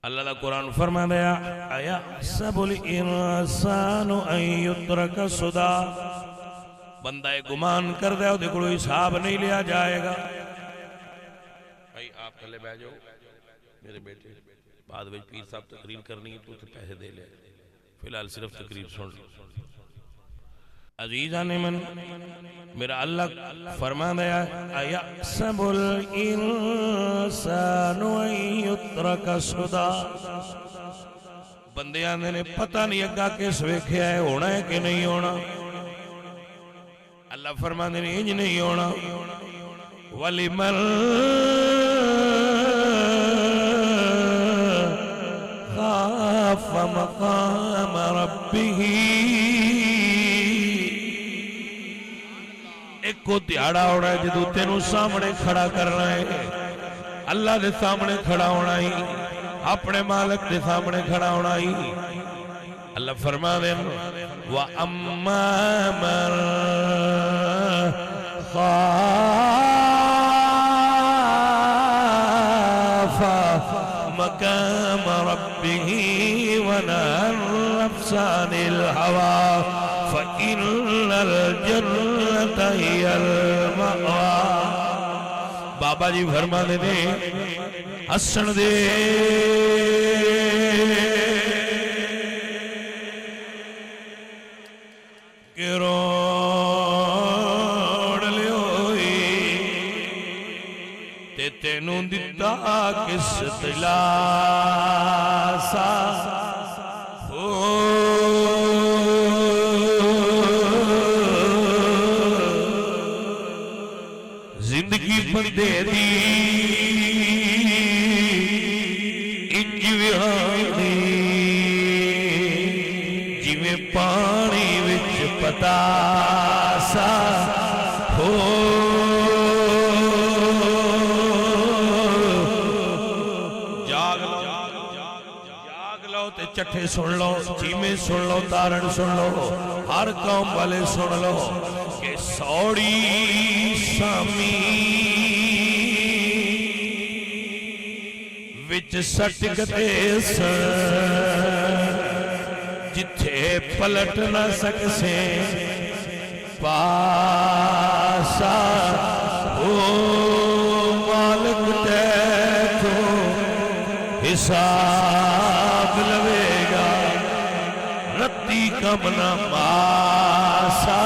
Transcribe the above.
اللہ دا قرآن فرما دیا ایحسب الانسان ان یترک سدی، بندہ گمان کر دے دے کوئی حساب نہیں لیا جائے گا. بھائی آپ تھلے بیٹھ جاؤ میرے بیٹے، بعد میں پیر صاحب تقریر کرنی ہے تو پیسے دے لے، فی الحال صرف تقریر سن لو. عزیزان من میرا اللہ فرما دیا ایحسب الانسان ان یترک سدی، بندے آندے نے پتہ نہیں اگا کس ویکھیا ہے ہونا ہے کہ نہیں ہونا. اللہ فرما دے نہیں انج نہیں ہونا. وَلِمَنْ خَافَ مَقَامَ رَبِّهِ، ایک کو دیاڑا ہونا ہے جدو تینوں سامنے کھڑا کرنا ہے، اللہ دے سامنے کھڑا ہونا ہی، اپنے مالک دے سامنے کھڑا ہونا ہی. اللہ فرما دے وَأَمَّا مَنْ خَافَ مَقَامَ رَبِّهِ وَنَهَى النَّفْسَ عَنِ الْهَوَىٰ فَإِنَّ الْجَنَّةَ هِيَ الْمَأْوَىٰ. بابا جی فرما دے ہسن دے روڑ لیوئی تے تینوں دتا کس دلاسا ہو زندگی بندے دی انج وہانی جویں پانی وچ پتاسا ہو. جاگ لو تے چٹھے سن لو، چیمے سن لو، تارن سن لو، ہر قوم والے سن لو کہ سوڑی سامی وچ سٹکتے سن جتھے پلٹ نہ سکسے پاسا او مالک تے تو حساب لوے گا رتی کم نہ پاسا.